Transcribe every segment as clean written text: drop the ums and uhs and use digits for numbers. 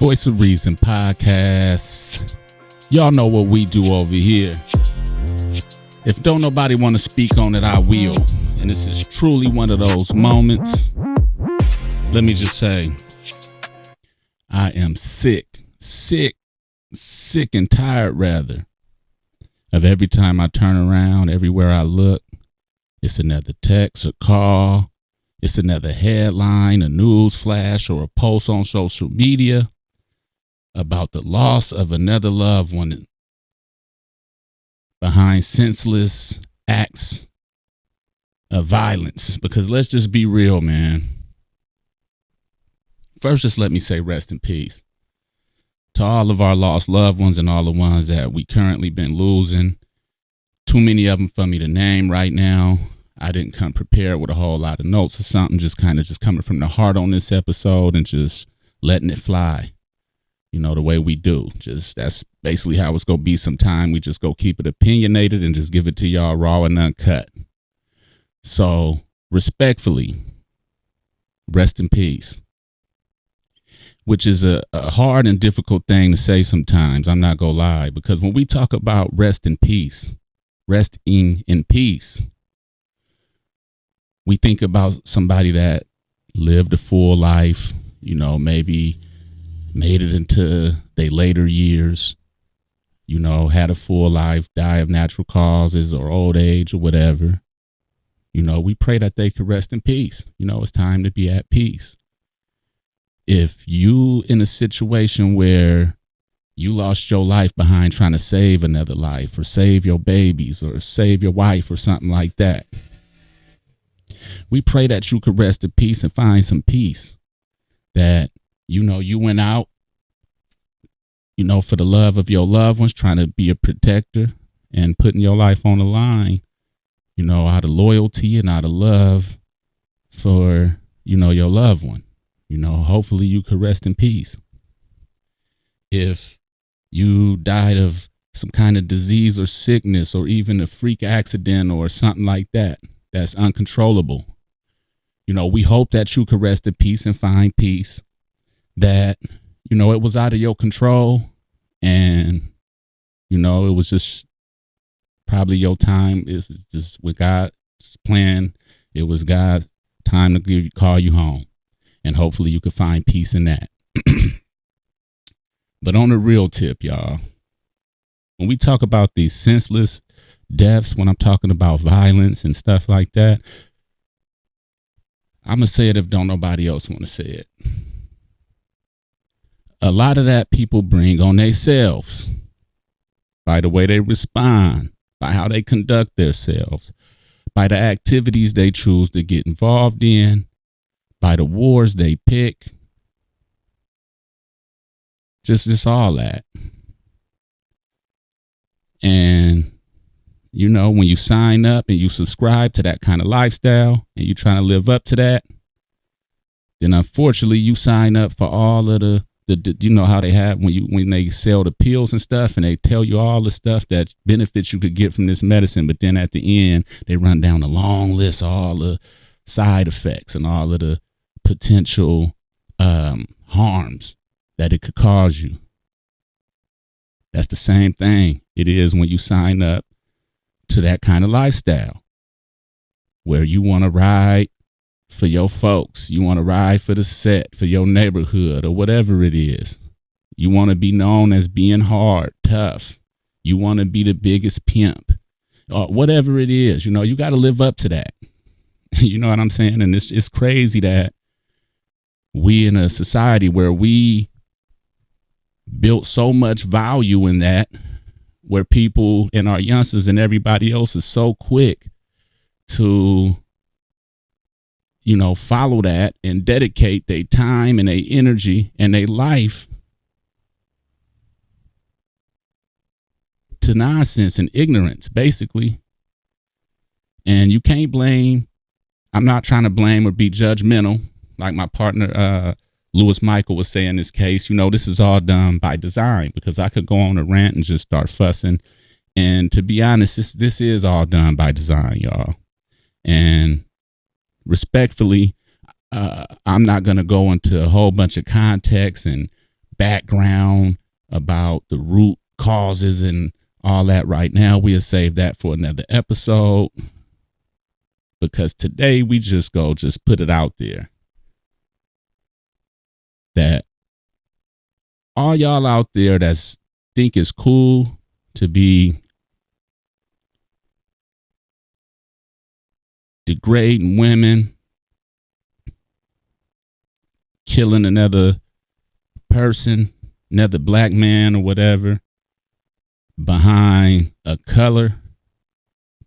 Voice of Reason podcast. Y'all know what we do over here. If don't nobody want to speak on it, I will. And this is truly one of those moments. Let me just say, I am sick and tired rather, of every time I turn around, everywhere I look, it's another text, a call, it's another headline, a news flash, or a post on social media about the loss of another loved one behind senseless acts of violence. Because let's just be real, man. First, just let me say rest in peace to all of our lost loved ones and all the ones that we currently been losing. Too many of them for me to name right now. I didn't come prepared with a whole lot of notes or something, just coming from the heart on this episode and just letting it fly. You know, the way we do. Just that's basically how it's going to be sometime. We just go keep it opinionated and just give it to y'all raw and uncut. So respectfully, rest in peace. Which is a hard and difficult thing to say sometimes. I'm not going to lie. Because when we talk about resting in peace, we think about somebody that lived a full life, you know, maybe made it into their later years, you know, had a full life, die of natural causes or old age or whatever. You know, we pray that they could rest in peace. You know, it's time to be at peace. If you in a situation where you lost your life behind trying to save another life or save your babies or save your wife or something like that, we pray that you could rest in peace and find some peace. That, you know, you went out, you know, for the love of your loved ones, trying to be a protector and putting your life on the line, you know, out of loyalty and out of love for, you know, your loved one. You know, hopefully you could rest in peace. If you died of some kind of disease or sickness or even a freak accident or something like that, that's uncontrollable. You know, we hope that you could rest in peace and find peace, that, you know, it was out of your control and, you know, it was just probably your time. It was just with God's plan. It was God's time to call you home. And hopefully you could find peace in that. But on the real tip, y'all, when we talk about these senseless deaths, when I'm talking about violence and stuff like that, I'm going to say it if don't nobody else want to say it. A lot of that people bring on themselves by the way they respond, by how they conduct themselves, by the activities they choose to get involved in, by the wars they pick, just all that. And, you know, when you sign up and you subscribe to that kind of lifestyle and you're trying to live up to that, then unfortunately you sign up for all of the you know how they have when they sell the pills and stuff and they tell you all the stuff that benefits you could get from this medicine. But then at the end, they run down a long list of all the side effects and all of the potential harms that it could cause you. That's the same thing it is when you sign up to that kind of lifestyle where you want to ride for your folks. You want to ride for the set, for your neighborhood or whatever it is. You want to be known as being hard, tough. You want to be the biggest pimp or whatever it is. You know, you got to live up to that. You know what I'm saying? And it's crazy that we in a society where we built so much value in that, where people and our youngsters and everybody else is so quick to, you know, follow that and dedicate their time and their energy and their life to nonsense and ignorance, basically. And you can't blame, I'm not trying to blame or be judgmental. Like my partner, Lewis Michael was saying in this case, you know, this is all done by design, because I could go on a rant and just start fussing. And to be honest, this is all done by design, y'all. And respectfully, I'm not going to go into a whole bunch of context and background about the root causes and all that right now. We'll save that for another episode, because today we just put it out there that all y'all out there that's think it's cool to be degrading women, killing another person, another black man or whatever, behind a color,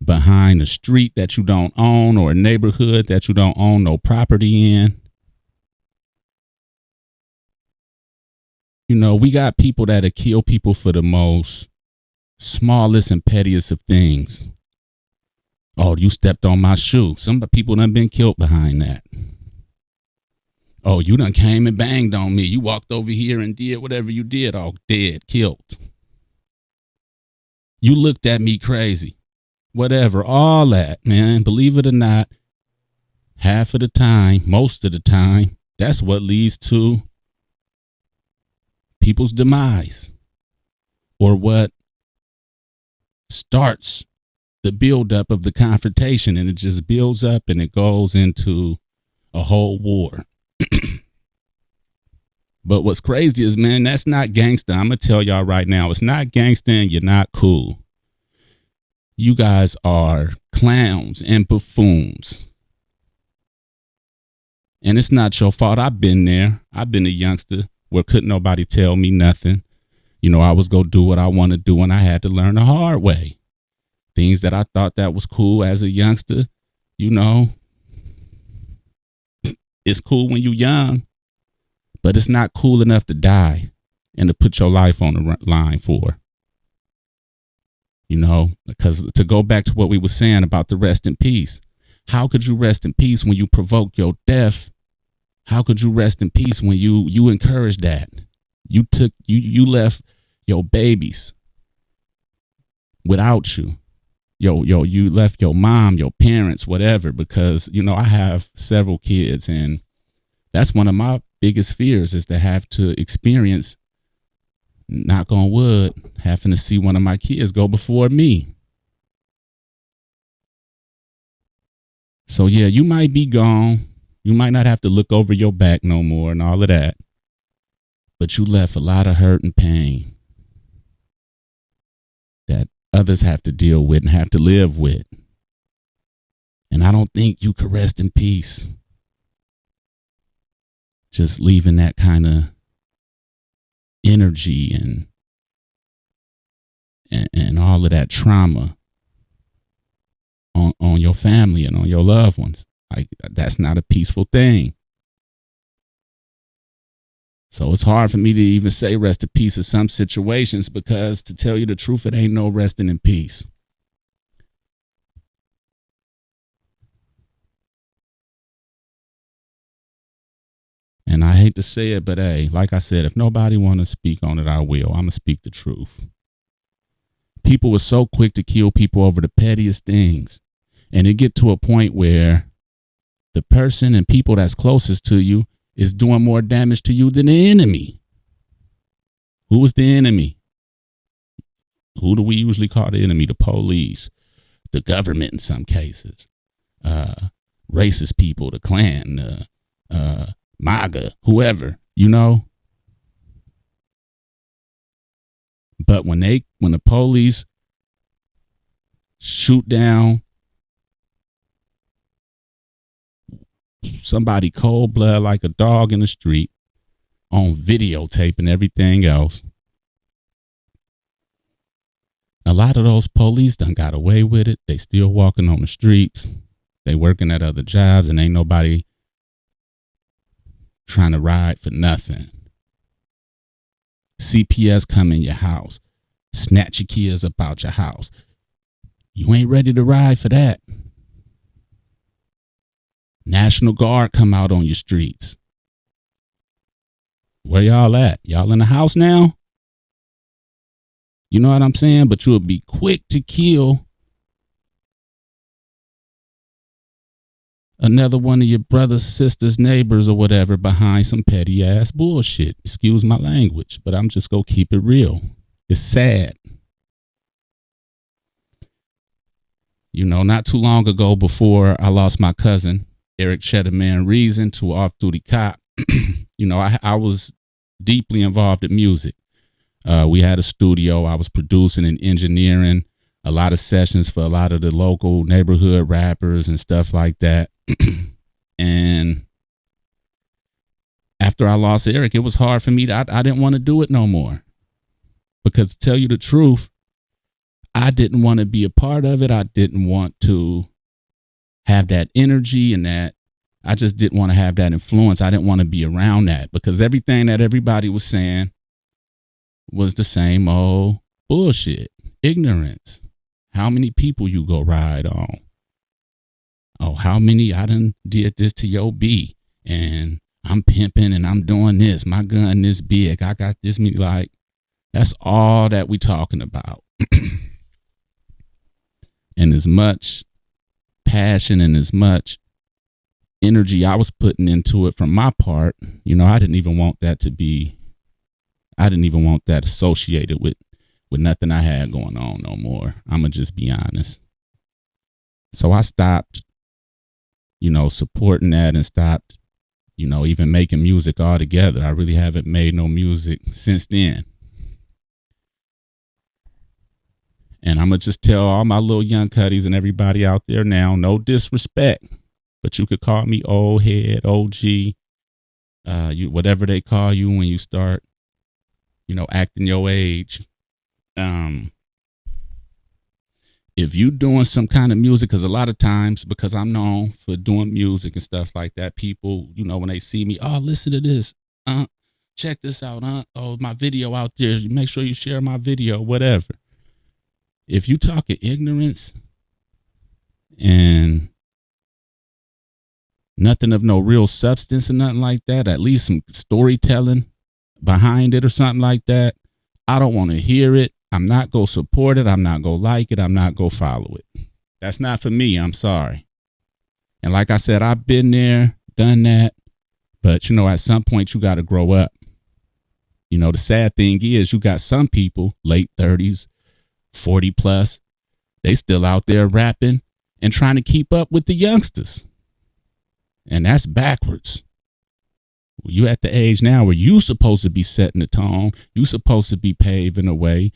behind a street that you don't own or a neighborhood that you don't own no property in. You know, we got people that'll kill people for the most smallest and pettiest of things. Oh, you stepped on my shoe. Some people done been killed behind that. Oh, you done came and banged on me. You walked over here and did whatever you did. Oh, dead, killed. You looked at me crazy. Whatever, all that, man. Believe it or not, half of the time, most of the time, that's what leads to people's demise, or what starts the buildup of the confrontation, and it just builds up and it goes into a whole war. But what's crazy is, man, that's not gangster. I'm going to tell y'all right now, it's not gangster and you're not cool. You guys are clowns and buffoons. And it's not your fault. I've been there. I've been a youngster where couldn't nobody tell me nothing. You know, I was going to do what I want to do, and I had to learn the hard way. Things that I thought that was cool as a youngster, you know, it's cool when you're young, but it's not cool enough to die and to put your life on the line for. You know, because to go back to what we were saying about the rest in peace, how could you rest in peace when you provoke your death? How could you rest in peace when you encourage that? You left your babies without you. You left your mom, your parents, whatever, because, you know, I have several kids, and that's one of my biggest fears, is to have to experience, knock on wood, having to see one of my kids go before me. So yeah, you might be gone. You might not have to look over your back no more and all of that, but you left a lot of hurt and pain that others have to deal with and have to live with. And I don't think you could rest in peace just leaving that kind of energy and all of that trauma on your family and on your loved ones. Like, that's not a peaceful thing. So it's hard for me to even say rest in peace in some situations, because to tell you the truth, it ain't no resting in peace. And I hate to say it, but hey, like I said, if nobody want to speak on it, I will. I'm going to speak the truth. People were so quick to kill people over the pettiest things. And it get to a point where the person and people that's closest to you is doing more damage to you than the enemy. Who was the enemy? Who do we usually call the enemy? The police, the government in some cases, racist people, the Klan, MAGA, whoever, you know. But when the police shoot down somebody cold blood like a dog in the street, on videotape and everything else, a lot of those police done got away with it. They still walking on the streets. They working at other jobs, and ain't nobody trying to ride for nothing. CPS come in your house, snatch your kids up out your house. You ain't ready to ride for that. National Guard come out on your streets. Where y'all at? Y'all in the house now? You know what I'm saying? But you'll be quick to kill another one of your brother's, sister's, neighbors, or whatever behind some petty ass bullshit. Excuse my language, but I'm just gonna keep it real. It's sad. You know, not too long ago, before I lost my cousin, Eric Cheddarman Reason, to off-duty cop, you know, I was deeply involved in music. We had a studio. I was producing and engineering a lot of sessions for a lot of the local neighborhood rappers and stuff like that. And after I lost Eric, it was hard for me. I didn't want to do it no more. Because to tell you the truth, I didn't want to be a part of it. I didn't want to have that energy and that. I just didn't want to have that influence. I didn't want to be around that, because everything that everybody was saying was the same old bullshit. Ignorance. How many people you go ride on? Oh, how many I done did this to your B, and I'm pimping and I'm doing this. My gun this big. I got this many. Like, that's all that we talking about. And as much passion and as much energy I was putting into it from my part, you know, I didn't even want that associated with nothing I had going on no more. I'm going to just be honest. So I stopped, you know, supporting that, and stopped, you know, even making music altogether. I really haven't made no music since then. And I'm going to just tell all my little young cutties and everybody out there now, no disrespect, but you could call me old head, OG, whatever they call you when you start, you know, acting your age. If you doing some kind of music, because a lot of times, because I'm known for doing music and stuff like that, people, you know, when they see me, oh, listen to this, check this out, oh, my video out there, make sure you share my video, whatever. If you talking ignorance and nothing of no real substance or nothing like that, at least some storytelling behind it or something like that, I don't want to hear it. I'm not going to support it. I'm not going to like it. I'm not going to follow it. That's not for me. I'm sorry. And like I said, I've been there, done that. But, you know, at some point you got to grow up. You know, the sad thing is you got some people, late 30s, 40 plus, they still out there rapping and trying to keep up with the youngsters. And that's backwards. You at the age now where you supposed to be setting the tone. You supposed to be paving the way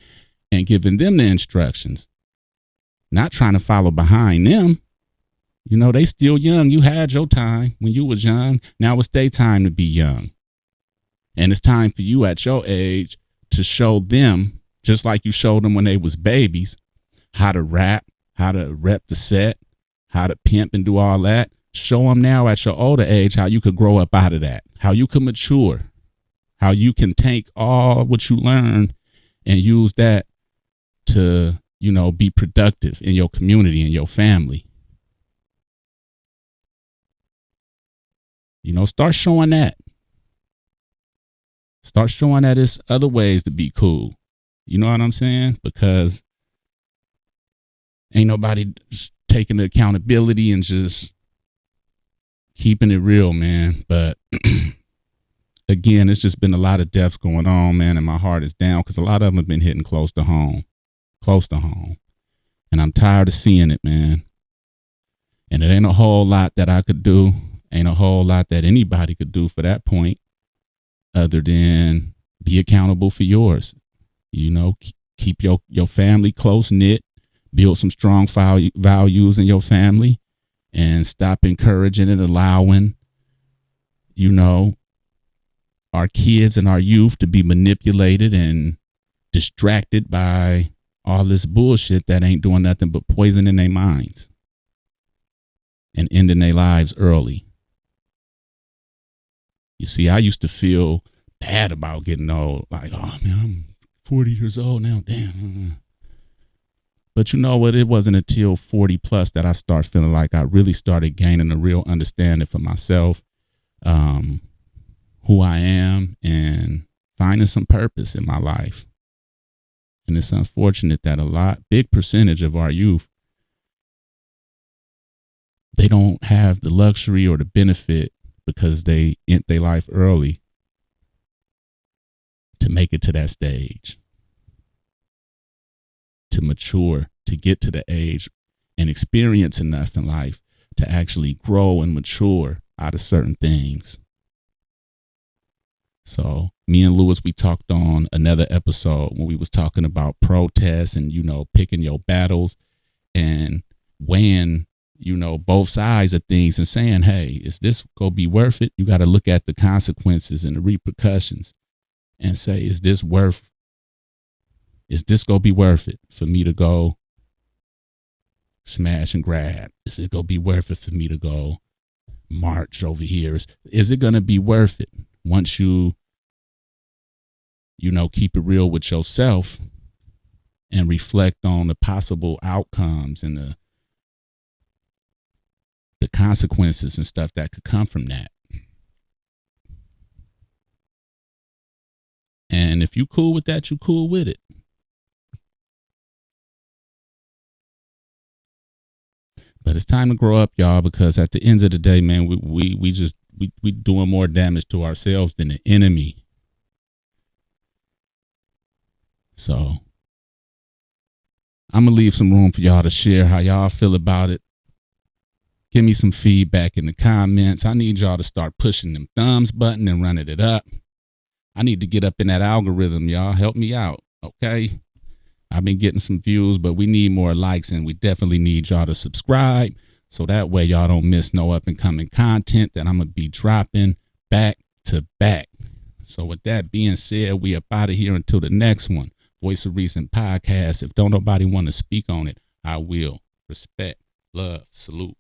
and giving them the instructions, not trying to follow behind them. You know, they still young. You had your time when you was young. Now it's their time to be young. And it's time for you at your age to show them, just like you showed them when they was babies, how to rap, how to rep the set, how to pimp and do all that. Show them now at your older age how you could grow up out of that, how you can mature, how you can take all what you learned and use that to, you know, be productive in your community and your family. You know, start showing that. Start showing that there's other ways to be cool. You know what I'm saying? Because ain't nobody taking the accountability and just keeping it real, man. But again, it's just been a lot of deaths going on, man, and my heart is down because a lot of them have been hitting close to home. And I'm tired of seeing it, man. And it ain't a whole lot that I could do. Ain't a whole lot that anybody could do for that point other than be accountable for yours. You know, keep your family close knit, build some strong values in your family, and stop encouraging and allowing, you know, our kids and our youth to be manipulated and distracted by all this bullshit that ain't doing nothing but poisoning their minds and ending their lives early. You see, I used to feel bad about getting old. Like, oh, man, I'm 40 years old now. Damn. But you know what? It wasn't until 40 plus that I started feeling like I really started gaining a real understanding for myself, who I am, and finding some purpose in my life. And it's unfortunate that big percentage of our youth they don't have the luxury or the benefit because they end their life early to make it to that stage, to mature, to get to the age and experience enough in life to actually grow and mature out of certain things. So me and Lewis, we talked on another episode when we was talking about protests and, picking your battles and weighing, both sides of things and saying, hey, is this going to be worth it? You got to look at the consequences and the repercussions and say, is this going to be worth it for me to go smash and grab? Is it going to be worth it for me to go march over here? Is it going to be worth it once you keep it real with yourself and reflect on the possible outcomes and the consequences and stuff that could come from that? And if you cool with that, you cool with it. But it's time to grow up, y'all, because at the end of the day, man, we doing more damage to ourselves than the enemy. So I'm gonna leave some room for y'all to share how y'all feel about it. Give me some feedback in the comments. I need y'all to start pushing them thumbs button and running it up. I need to get up in that algorithm, y'all. Help me out, okay? I've been getting some views, but we need more likes, and we definitely need y'all to subscribe so that way y'all don't miss no up and coming content that I'm going to be dropping back to back. So with that being said, we up out of here until the next one. Voice of Reason podcast. If don't nobody want to speak on it, I will. Respect, love, salute.